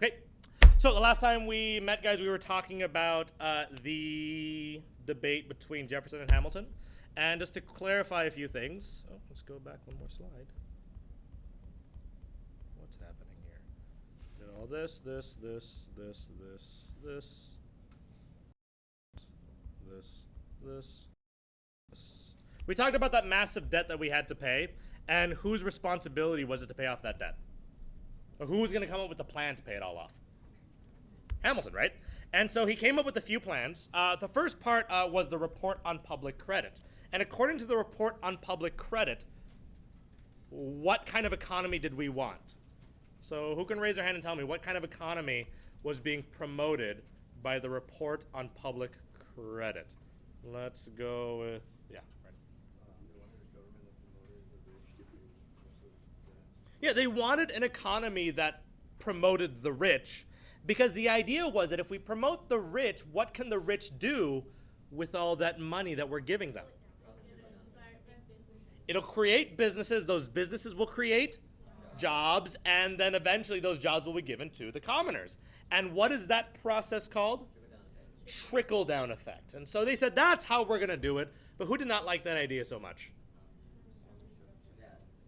Okay, so the last time we met, guys, we were talking about the debate between Jefferson and Hamilton. And just to clarify a few things, let's go back one more slide. What's happening here? Did all this. We talked about that massive debt that we had to pay, and whose responsibility was it to pay off that debt? Or who was going to come up with the plan to pay it all off? Hamilton, right? And so he came up with a few plans. The first part was the report on public credit. And according to the report on public credit, what kind of economy did we want? So who can raise their hand and tell me what kind of economy was being promoted by the report on public credit? Let's go with, yeah, right. Yeah, they wanted an economy that promoted the rich, because the idea was that if we promote the rich, what can the rich do with all that money that we're giving them? It'll create businesses. Those businesses will create jobs, and then eventually those jobs will be given to the commoners. And what is that process called? Trickle-down effect. And so they said, that's how we're going to do it. But who did not like that idea so much?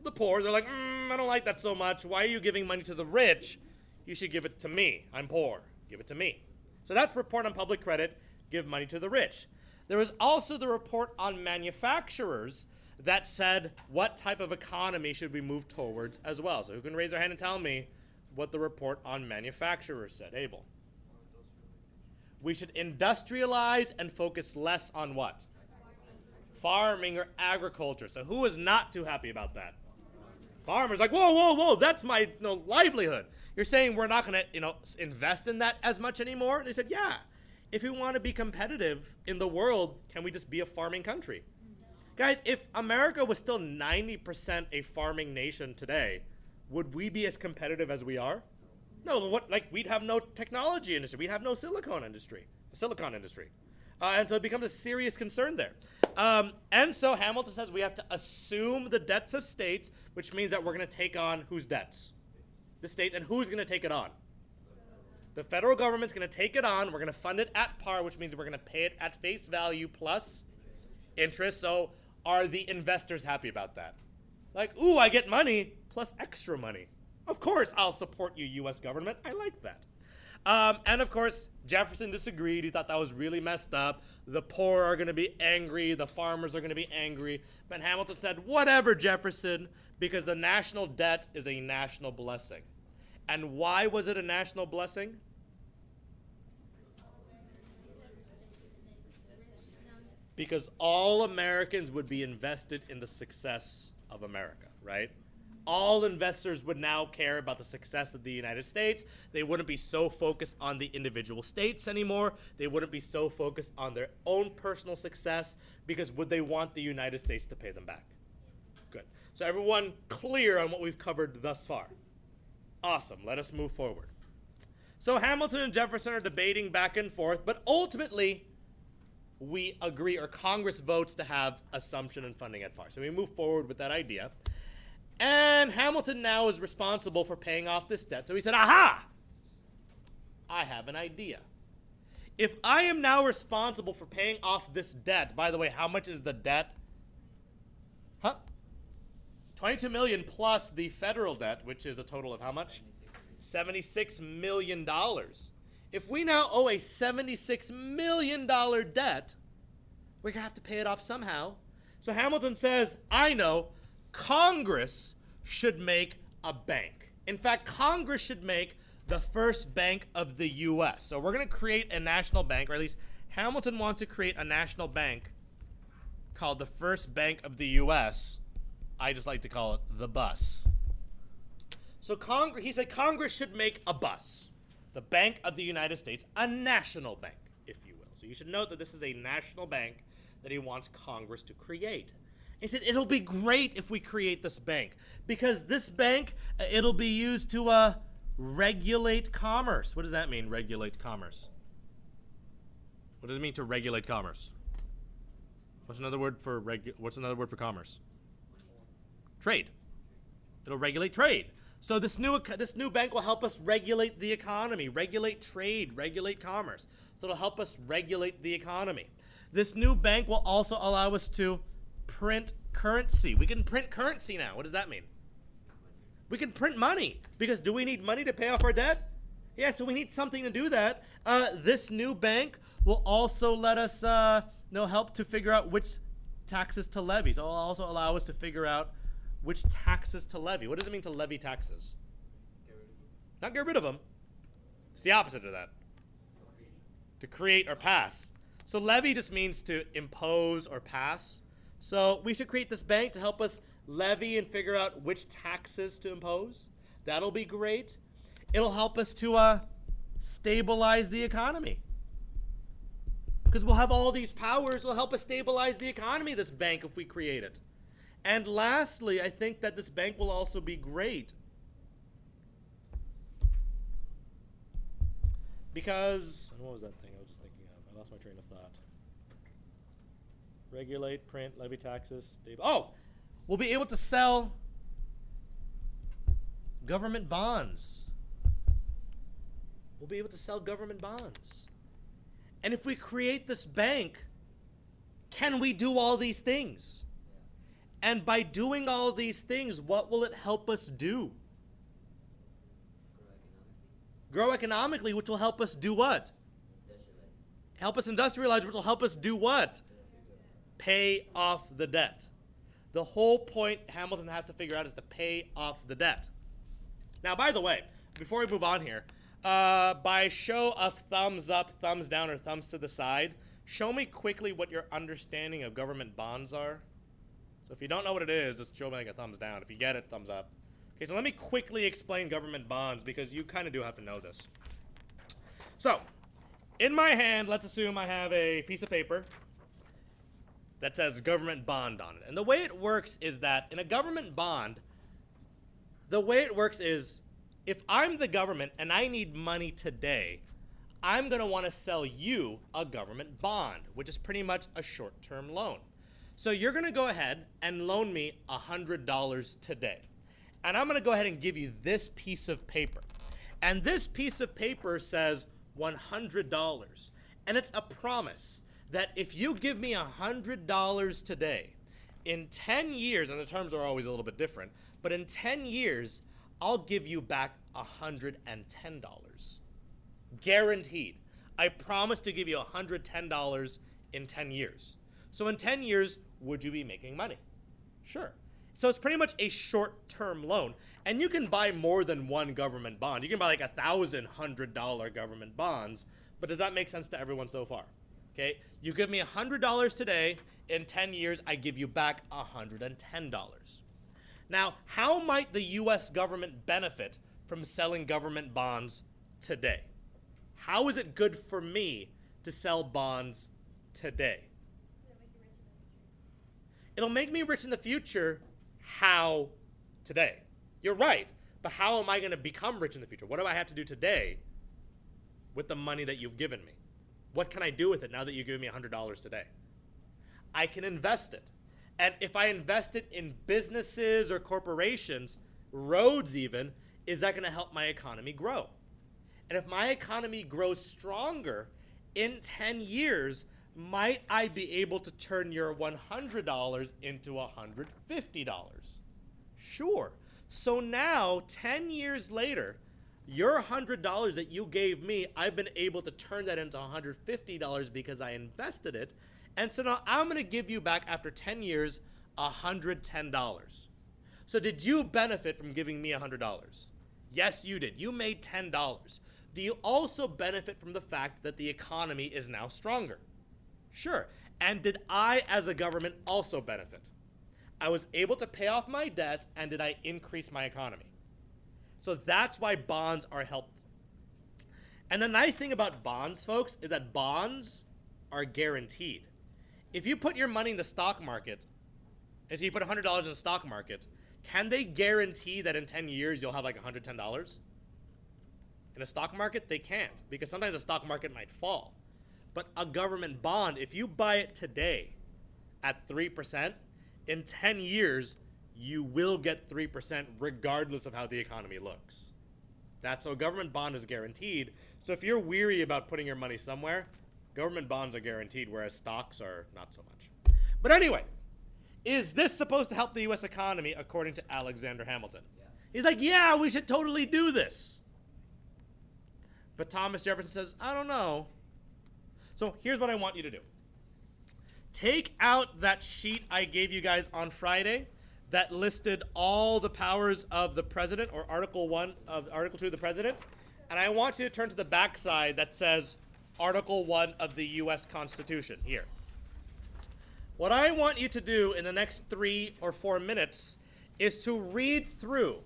The poor. They're like, I don't like that so much. Why are you giving money to the rich? You should give it to me. I'm poor. Give it to me. So that's report on public credit. Give money to the rich. There was also the report on manufacturers that said what type of economy should we move towards as well. So who can raise their hand and tell me what the report on manufacturers said? Abel. We should industrialize and focus less on what? Farming or agriculture. So who is not too happy about that? Farmers like, whoa, that's my livelihood. You're saying we're not going to invest in that as much anymore? And they said, yeah. If we want to be competitive in the world, can we just be a farming country? Guys, if America was still 90% a farming nation today, would we be as competitive as we are? No, we'd have no technology industry. We'd have no silicon industry. And so it becomes a serious concern there. And so Hamilton says we have to assume the debts of states, which means that we're going to take on whose debts? The states. And who's going to take it on? The federal government's going to take it on. We're going to fund it at par, which means we're going to pay it at face value plus interest. So are the investors happy about that? Like, ooh, I get money plus extra money. Of course, I'll support you, U.S. government. I like that. And of course, Jefferson disagreed. He thought that was really messed up. The poor are going to be angry. The farmers are going to be angry. But Hamilton said, whatever, Jefferson, because the national debt is a national blessing. And why was it a national blessing? Because all Americans would be invested in the success of America, right? All investors would now care about the success of the United States. They wouldn't be so focused on the individual states anymore. They wouldn't be so focused on their own personal success, because would they want the United States to pay them back? Good. So everyone clear on what we've covered thus far? Awesome. Let us move forward. So Hamilton and Jefferson are debating back and forth, but ultimately we agree, or Congress votes to have assumption and funding at par. So we move forward with that idea. And Hamilton now is responsible for paying off this debt. So he said, aha, I have an idea. If I am now responsible for paying off this debt, by the way, how much is the debt? 22 million plus the federal debt, which is a total of how much? $76 million. If we now owe a $76 million debt, we're going to have to pay it off somehow. So Hamilton says, I know, Congress should make a bank. In fact, Congress should make the first bank of the U.S. So we're going to create a national bank, or at least Hamilton wants to create a national bank called the First Bank of the U.S. I just like to call it the bus. So he said Congress should make a bus, the Bank of the United States, a national bank, if you will. So you should note that this is a national bank that he wants Congress to create. He said, it'll be great if we create this bank, because this bank, it'll be used to regulate commerce. What does that mean, regulate commerce? What does it mean to regulate commerce? What's another word for commerce? Trade. It'll regulate trade. So this new bank will help us regulate the economy, regulate trade, regulate commerce. So it'll help us regulate the economy. This new bank will also allow us to print currency. We can print currency now. What does that mean? We can print money, because do we need money to pay off our debt? Yeah, so we need something to do that. This new bank will also let us help to figure out which taxes to levy. So it'll also allow us to figure out which taxes to levy. What does it mean to levy taxes? Not get rid of them. It's the opposite of that. To create or pass. So levy just means to impose or pass. So we should create this bank to help us levy and figure out which taxes to impose. That'll be great. It'll help us to stabilize the economy. Because we'll have all these powers. It'll help us stabilize the economy, this bank, if we create it. And lastly, I think that this bank will also be great because, what was that thing I was just thinking of? I lost my train of thought. Regulate, print, levy taxes, stable. Oh, we'll be able to sell government bonds. We'll be able to sell government bonds. And if we create this bank, can we do all these things? And by doing all these things, what will it help us do? Grow economically, which will help us do what? Help us industrialize, which will help us do what? Pay off the debt. The whole point Hamilton has to figure out is to pay off the debt. Now, by the way, before we move on here, by show of thumbs up, thumbs down, or thumbs to the side, show me quickly what your understanding of government bonds are. So if you don't know what it is, just show me like a thumbs down. If you get it, thumbs up. Okay, so let me quickly explain government bonds because you kind of do have to know this. So, in my hand, let's assume I have a piece of paper that says government bond on it. And the way it works is that in a government bond, the way it works is if I'm the government and I need money today, I'm going to want to sell you a government bond, which is pretty much a short-term loan. So you're going to go ahead and loan me $100 today. And I'm going to go ahead and give you this piece of paper. And this piece of paper says $100. And it's a promise that if you give me $100 today, in 10 years, and the terms are always a little bit different, but in 10 years, I'll give you back $110. Guaranteed. I promise to give you $110 in 10 years. So in 10 years, would you be making money? Sure. So it's pretty much a short-term loan. And you can buy more than one government bond. You can buy like 1,000 $100 government bonds. But does that make sense to everyone so far? Okay. You give me $100 today. In 10 years, I give you back $110. Now, how might the U.S. government benefit from selling government bonds today? How is it good for me to sell bonds today? It'll make me rich in the future. How? Today. You're right. But how am I going to become rich in the future? What do I have to do today with the money that you've given me? What can I do with it now that you give me $100 today? I can invest it. And if I invest it in businesses or corporations, roads even, is that going to help my economy grow? And if my economy grows stronger, in 10 years, might I be able to turn your $100 into $150? Sure. So now, 10 years later, your $100 that you gave me, I've been able to turn that into $150 because I invested it. And so now I'm going to give you back after 10 years $110. So did you benefit from giving me $100? Yes, you did. You made $10. Do you also benefit from the fact that the economy is now stronger? Sure. And did I, as a government, also benefit? I was able to pay off my debts, and did I increase my economy? So that's why bonds are helpful. And the nice thing about bonds, folks, is that bonds are guaranteed. If you put your money in the stock market, and so you put $100 in the stock market, can they guarantee that in 10 years you'll have like $110? In a stock market, they can't, because sometimes the stock market might fall. But a government bond, if you buy it today at 3%, in 10 years, you will get 3% regardless of how the economy looks. That's so a government bond is guaranteed. So if you're weary about putting your money somewhere, government bonds are guaranteed, whereas stocks are not so much. But anyway, is this supposed to help the U.S. economy, according to Alexander Hamilton? Yeah. He's like, yeah, we should totally do this. But Thomas Jefferson says, I don't know. So here's what I want you to do. Take out that sheet I gave you guys on Friday that listed all the powers of the president, or Article 1 of Article 2 of the president, and I want you to turn to the back side that says Article 1 of the U.S. Constitution here. What I want you to do in the next 3 or 4 minutes is to read through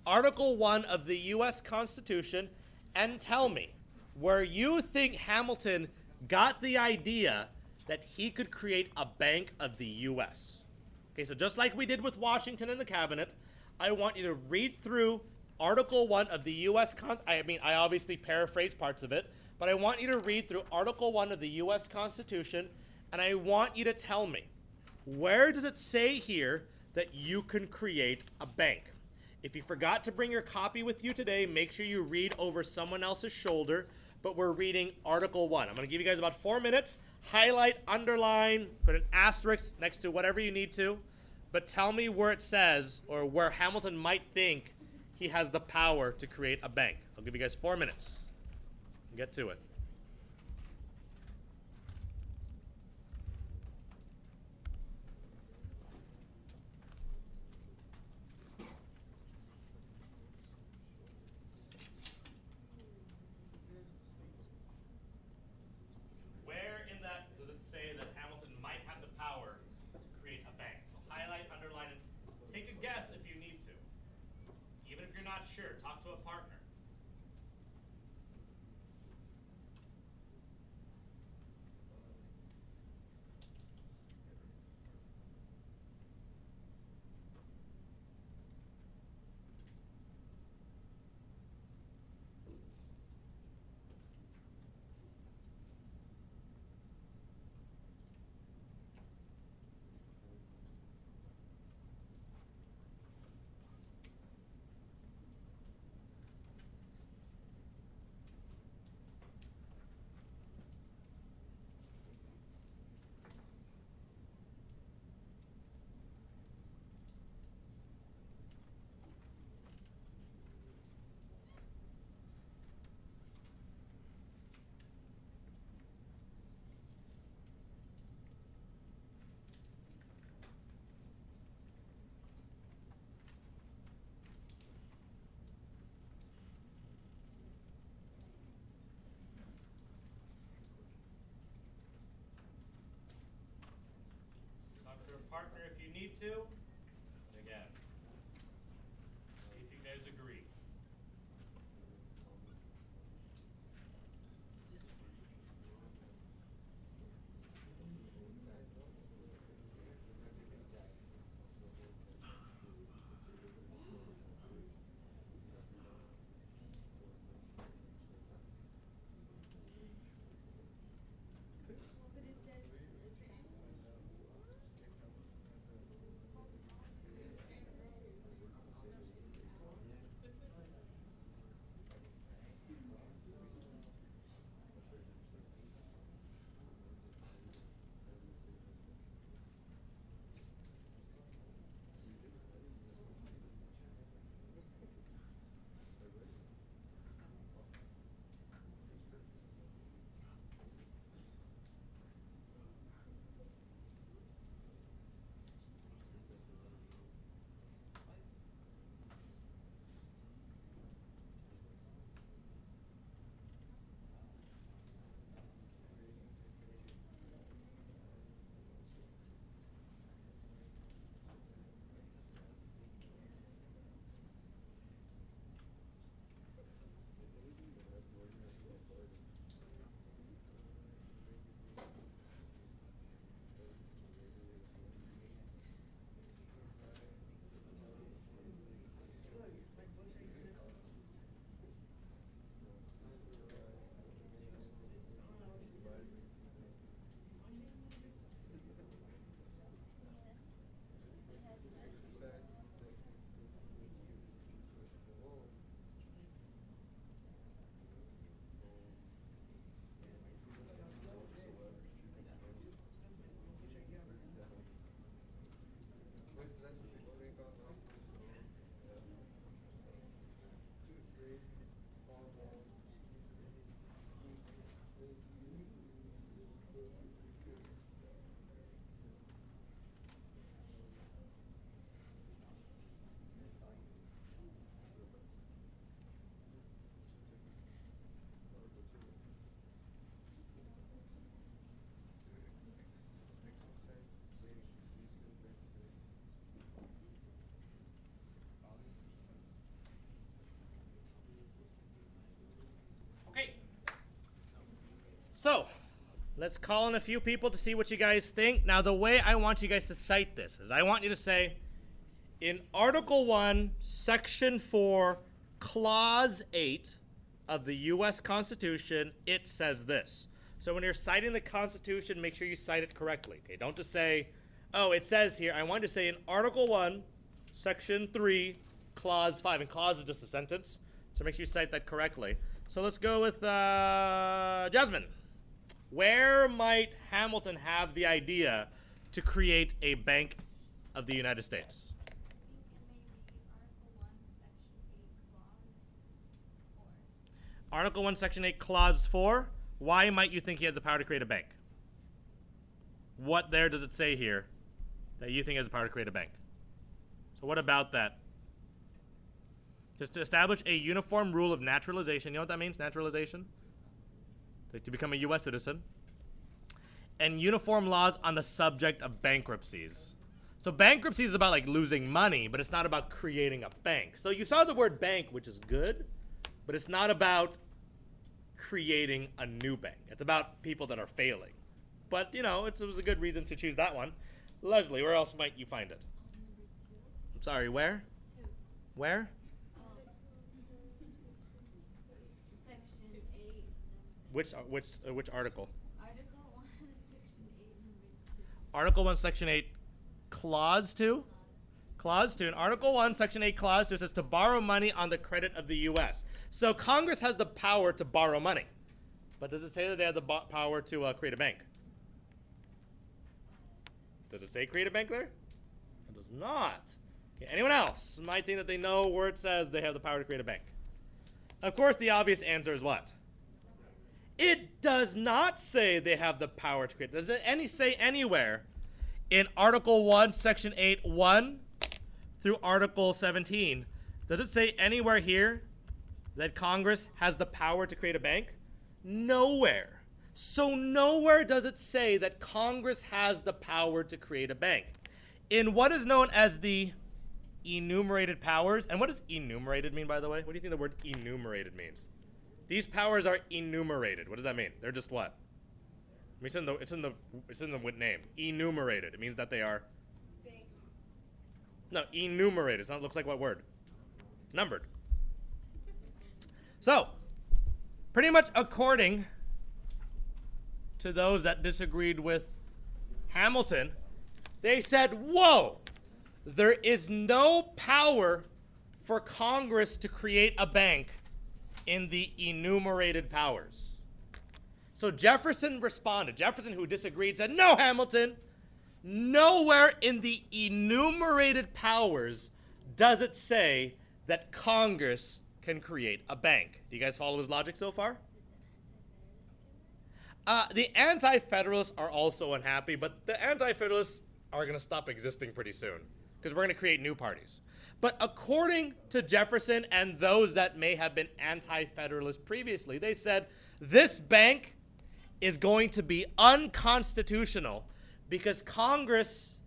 Article 1 of the U.S. Constitution and tell me where you think Hamilton got the idea that he could create a bank of the U.S. Okay, so just like we did with Washington and the cabinet, I want you to read through Article 1 of the U.S. I obviously paraphrase parts of it, but I want you to read through Article 1 of the U.S. Constitution, and I want you to tell me, where does it say here that you can create a bank? If you forgot to bring your copy with you today, make sure you read over someone else's shoulder, but we're reading Article 1. I'm going to give you guys about 4 minutes. Highlight, underline, put an asterisk next to whatever you need to, but tell me where it says, or where Hamilton might think he has the power to create a bank. I'll give you guys 4 minutes. Get to it. Where in that does it say that Hamilton might have the power to create a bank? So highlight, underline, and take a guess if you need to. Even if you're not sure, talk to a partner. Talk to a partner if you need to. And again, see if you guys agree. So, let's call in a few people to see what you guys think. Now, the way I want you guys to cite this is I want you to say, in Article 1, Section 4, Clause 8 of the U.S. Constitution, it says this. So when you're citing the Constitution, make sure you cite it correctly. Okay, don't just say, oh, it says here. I want to say in Article 1, Section 3, Clause 5. And clause is just a sentence, so make sure you cite that correctly. So let's go with Jasmine. Where might Hamilton have the idea to create a Bank of the United States? Article 1, Section 8, Clause 4. Why might you think he has the power to create a bank? What there does it say here that you think has the power to create a bank? So what about that? Just to establish a uniform rule of naturalization. You know what that means, naturalization? Like to become a U.S. citizen. And uniform laws on the subject of bankruptcies. So bankruptcy is about like losing money, but it's not about creating a bank. So you saw the word bank, which is good, but it's not about creating a new bank. It's about people that are failing. But, you know, it was a good reason to choose that one. Leslie, where else might you find it? I'm sorry, where? Where? Section 8. Which article? Article 1, Section 8, number 2. Article 1, Section 8, Clause 2? Clause 2. In Article 1, Section 8, Clause 2, it says to borrow money on the credit of the U.S. So Congress has the power to borrow money. But does it say that they have the power to create a bank? Does it say create a bank there? It does not. Okay, anyone else might think that they know where it says they have the power to create a bank? Of course, the obvious answer is what? It does not say they have the power to create. Does it say anywhere in Article 1, Section 8, 1 through Article 17, does it say anywhere here that Congress has the power to create a bank? Nowhere. So nowhere does it say that Congress has the power to create a bank. In what is known as the enumerated powers, and what does enumerated mean, by the way? What do you think the word enumerated means? These powers are enumerated. What does that mean? They're just what? I mean, it's in the name. Enumerated. It means that they are. Big. No, enumerated. It looks like what word? Numbered. So, pretty much according to those that disagreed with Hamilton, they said, whoa, there is no power for Congress to create a bank in the enumerated powers. So Jefferson responded. Jefferson, who disagreed, said, no, Hamilton, nowhere in the enumerated powers does it say that Congress can create a bank. Do you guys follow his logic so far? The Anti-Federalists are also unhappy, but the Anti-Federalists are going to stop existing pretty soon because we're going to create new parties. But according to Jefferson and those that may have been Anti-Federalists previously, they said this bank is going to be unconstitutional because Congress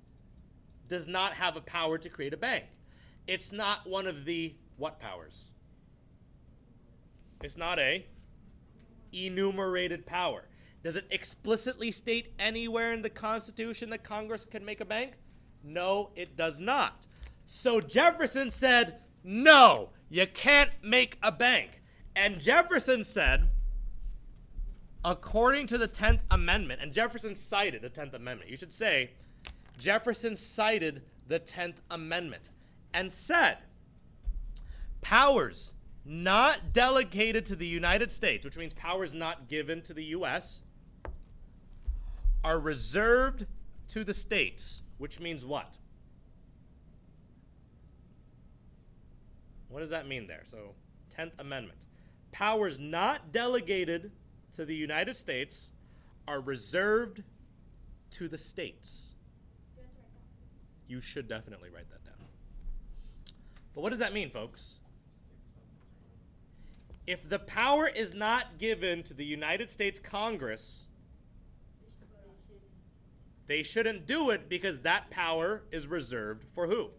does not have a power to create a bank. It's not one of the what powers? It's not a enumerated power. Does it explicitly state anywhere in the Constitution that Congress can make a bank? No, it does not. So Jefferson said, no, you can't make a bank. And Jefferson said, according to the 10th Amendment, and Jefferson cited the 10th Amendment. You should say, Jefferson cited the 10th Amendment and said, powers not delegated to the United States, which means powers not given to the U.S., are reserved to the states, which means what? What does that mean there? So, 10th Amendment. Powers not delegated to the United States are reserved to the states. You should definitely write that down. But what does that mean, folks? If the power is not given to the United States Congress, they shouldn't do it because that power is reserved for who?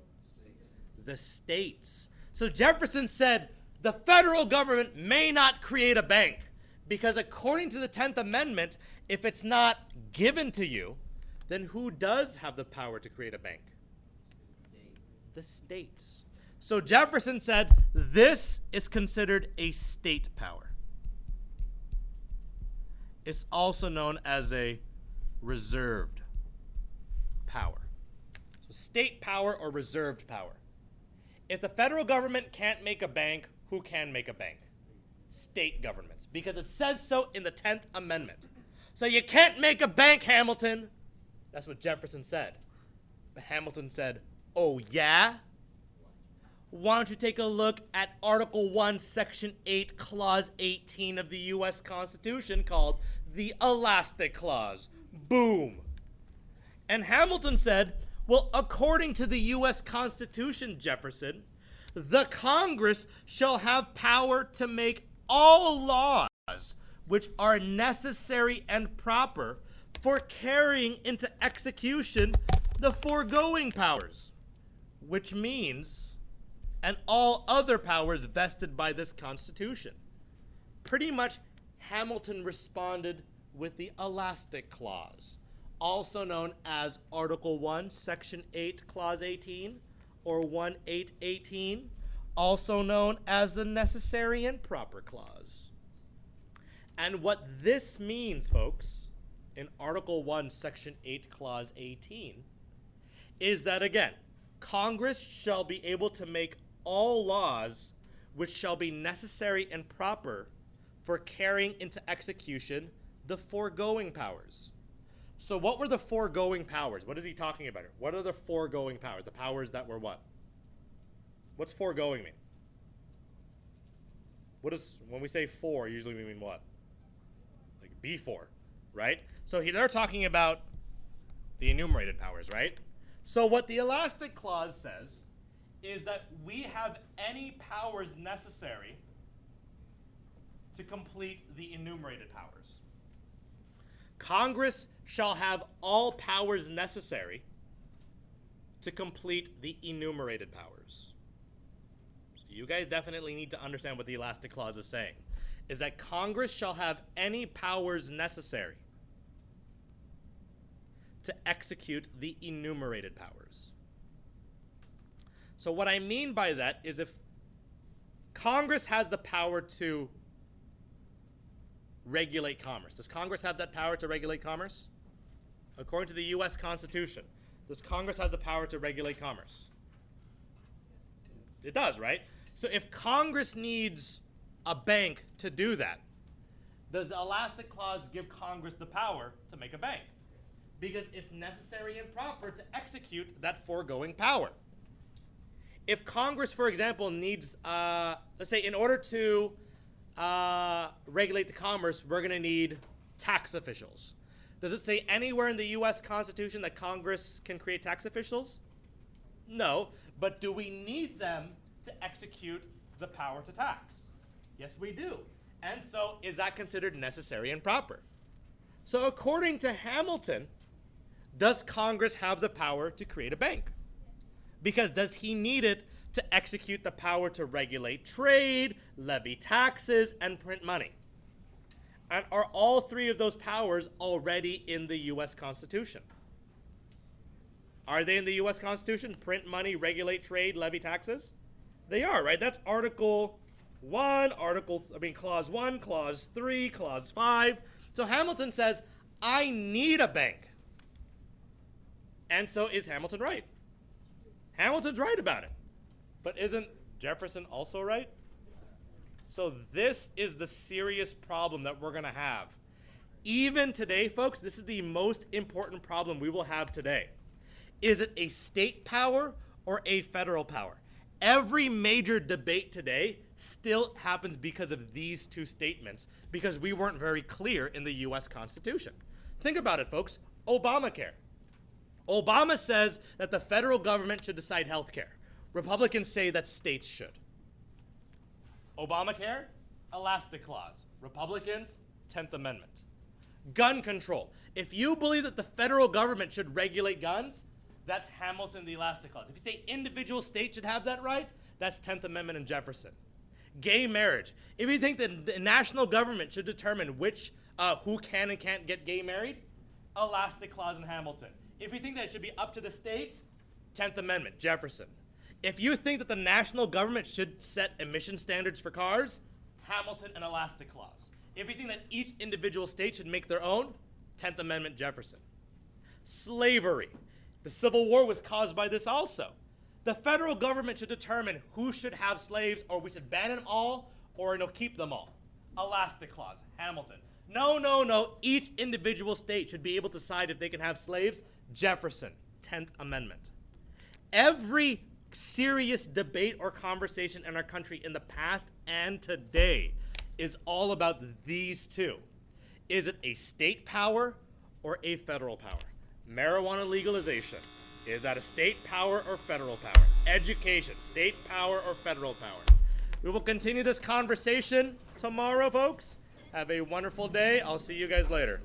The states. So Jefferson said the federal government may not create a bank Because according to the 10th Amendment, if it's not given to you, then who does have the power to create a bank? The states. So Jefferson said this is considered a state power. It's also known as a reserved power. So state power or reserved power. If the federal government can't make a bank, who can make a bank? State governments, because it says so in the 10th Amendment. So you can't make a bank, Hamilton. That's what Jefferson said. But Hamilton said, oh yeah? Why don't you take a look at Article 1, Section 8, Clause 18 of the U.S. Constitution called the Elastic Clause. Boom. And Hamilton said, well, according to the U.S. Constitution, Jefferson, the Congress shall have power to make all laws which are necessary and proper for carrying into execution the foregoing powers, which means, and all other powers vested by this Constitution. Pretty much, Hamilton responded with the Elastic Clause, also known as Article 1, Section 8, Clause 18, or 1818, also known as the Necessary and Proper Clause. And what this means, folks, in Article 1, Section 8, Clause 18, is that, again, Congress shall be able to make all laws which shall be necessary and proper for carrying into execution the foregoing powers. So what were the foregoing powers? What is he talking about here? What are the foregoing powers? The powers that were what? What's foregoing mean? When we say for, usually we mean what? Like before, right? So they're talking about the enumerated powers, right? So what the Elastic Clause says is that we have any powers necessary to complete the enumerated powers. Congress shall have all powers necessary to complete the enumerated powers. So you guys definitely need to understand what the Elastic Clause is saying, is that Congress shall have any powers necessary to execute the enumerated powers. So what I mean by that is if Congress has the power to regulate commerce. Does Congress have that power to regulate commerce? According to the U.S. Constitution, does Congress have the power to regulate commerce? It does, right? So if Congress needs a bank to do that, does the Elastic Clause give Congress the power to make a bank? Because it's necessary and proper to execute that foregoing power. If Congress, for example, needs, let's say in order to regulate the commerce, we're going to need tax officials. Does it say anywhere in the U.S. Constitution that Congress can create tax officials? No, but do we need them to execute the power to tax? Yes, we do. And so is that considered necessary and proper? So according to Hamilton, does Congress have the power to create a bank? Because does he need it to execute the power to regulate trade, levy taxes, and print money? And are all three of those powers already in the U.S. Constitution? Are they in the U.S. Constitution? Print money, regulate trade, levy taxes? They are, right? That's Article 1, Clause 1, Clause 3, Clause 5. So Hamilton says, I need a bank. And so is Hamilton right? Hamilton's right about it. But isn't Jefferson also right? So this is the serious problem that we're going to have. Even today, folks, this is the most important problem we will have today. Is it a state power or a federal power? Every major debate today still happens because of these two statements, because we weren't very clear in the U.S. Constitution. Think about it, folks. Obamacare. Obama says that the federal government should decide health care. Republicans say that states should. Obamacare, Elastic Clause. Republicans, 10th Amendment. Gun control. If you believe that the federal government should regulate guns, that's Hamilton, the Elastic Clause. If you say individual states should have that right, that's 10th Amendment and Jefferson. Gay marriage. If you think that the national government should determine who can and can't get gay married, elastic clause in Hamilton. If you think that it should be up to the states, 10th Amendment, Jefferson. If you think that the national government should set emission standards for cars, Hamilton and elastic clause. If you think that each individual state should make their own, 10th Amendment, Jefferson. Slavery. The Civil War was caused by this also. The federal government should determine who should have slaves, or we should ban them all, or keep them all. Elastic clause, Hamilton. No, no, no. Each individual state should be able to decide if they can have slaves. Jefferson, 10th Amendment. Every serious debate or conversation in our country in the past and today is all about these two. Is it a state power or a federal power? Marijuana legalization. Is that a state power or federal power? Education, state power or federal power? We will continue this conversation tomorrow, folks. Have a wonderful day. I'll see you guys later.